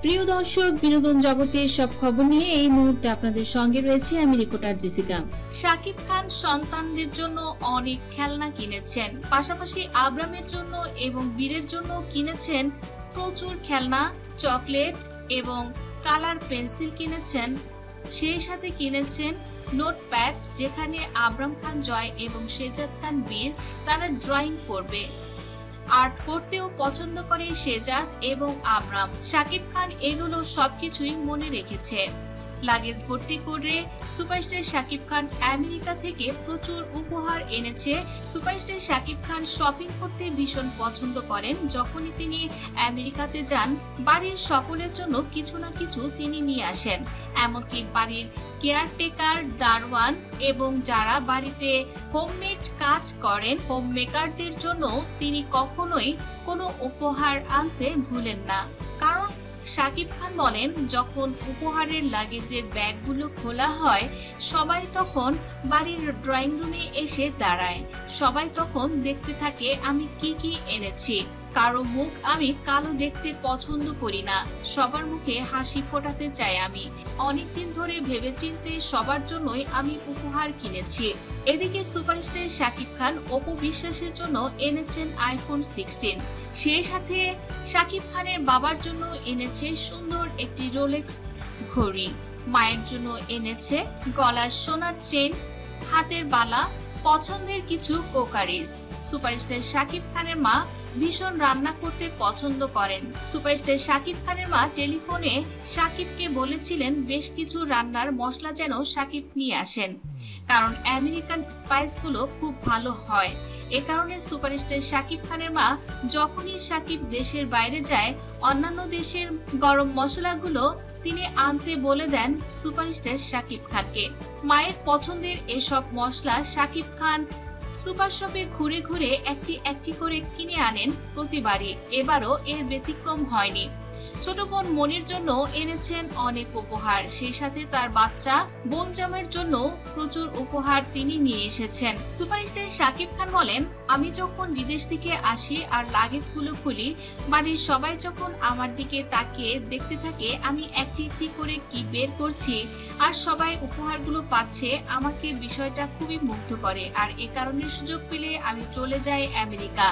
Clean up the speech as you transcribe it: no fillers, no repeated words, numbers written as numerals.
প্রিয় দর্শক, বিনোদন জগতের সব খবর নিয়ে এই মুহূর্তে আপনাদের সঙ্গে রয়েছে আমি রিপোর্টার জেসিকা। শাকিব খান সন্তানদের জন্য অনেক খেলনা কিনেছেন, পাশাপাশি আব্রামের জন্য এবং বীরের জন্য কিনেছেন প্রচুর খেলনা, চকলেট এবং কালার পেন্সিল কিনেছেন। সেই সাথে কিনেছেন নোটপ্যাড, যেখানে আব্রাম খান জয় এবং শেজাদ খান বীর তারা ড্রয়িং করবে। আর্ট করতেও পছন্দ করে শেজাদ এবং আব্রাম। শাকিব খান এগুলো সবকিছুই মনে রেখেছে। লাগেজ ভর্তি করে সুপারস্টার শাকিব খান আমেরিকা থেকে প্রচুর উপহার এনেছে। সুপারস্টার শাকিব খান শপিং করতে ভীষণ পছন্দ করেন। যখনই তিনি আমেরিকাতে যান, বাড়ির সকলের জন্য কিছু না কিছু তিনি নিয়ে আসেন। এমনকি বাড়ির কেয়ারটেকার, দারওয়ান এবং যারা বাড়িতে হোমমেড কাজ করেন, হোম মেকারদের জন্য তিনি কখনোই কোনো উপহার আনতে ভুলেন না। কারণ শাকিব খান বলেন, যখন উপহারের লাগেজের ব্যাগগুলো খোলা হয়, সবাই তখন বাড়ির ড্রয়িং রুমে এসে দাঁড়ায়। সবাই তখন দেখতে থাকে আমি কি কি এনেছি। কারো মুখ আমি কালো দেখতে পছন্দ করি না, সবার মুখে হাসি ফোটাতে চাই আমি। অনেকদিন ধরে ভেবেচিন্তে সবার জন্যই আমি উপহার কিনেছি। এদিকে সুপারস্টার শাকিব খান অপু বিশ্বাসের জন্য এনেছেন আইফোন 16। সেই সাথে শাকিব খানের বাবার জন্য এনেছে সুন্দর একটি রোলেক্স ঘড়ি। মায়ের জন্য এনেছে গলার সোনার চেন, হাতের বালা, পছন্দের কিছু কোকারিজ। সুপারস্টার শাকিব খানের মা ভীষণ রান্না করতে পছন্দ করেন। সুপারস্টার শাকিব খানের মা টেলিফোনে শাকিবকে বলেছিলেন বেশ কিছু রান্নার মশলা যেন শাকিব নিয়ে আসেন, কারণ আমেরিকান স্পাইস গুলো খুব ভালো হয়। এ কারণে সুপারস্টার শাকিব খানের মা যখনই শাকিব দেশের বাইরে যায়, অন্যান্য দেশের গরম মশলাগুলো তিনি আনতে বলে দেন সুপারস্টার শাকিব খানকে। মায়ের পছন্দের এসব মশলা শাকিব খান সুপার শপে ঘুরে ঘুরে একটি একটি করে কিনে আনেন প্রতিবারই। এবারও এর ব্যতিক্রম হয়নি। ছোট বোন মনির জন্য এনেছেন অনেক উপহার। সেই সাথে তার বাচ্চা বোন জামাইয়ের জন্য প্রচুর উপহার তিনি নিয়ে এসেছেন। সুপারস্টার শাকিব খান বলেন, আমি যখন বিদেশ থেকে আসি আর লাগেজগুলো খুলি, বাড়ির সবাই যখন আমার দিকে তাকিয়ে দেখতে থাকে আমি একটি একটি করে কি বের করছি আর সবাই উপহারগুলো পাচ্ছে, আমাকে বিষয়টা খুবই মুগ্ধ করে। আর এ কারণে সুযোগ পেলে আমি চলে যাই আমেরিকা।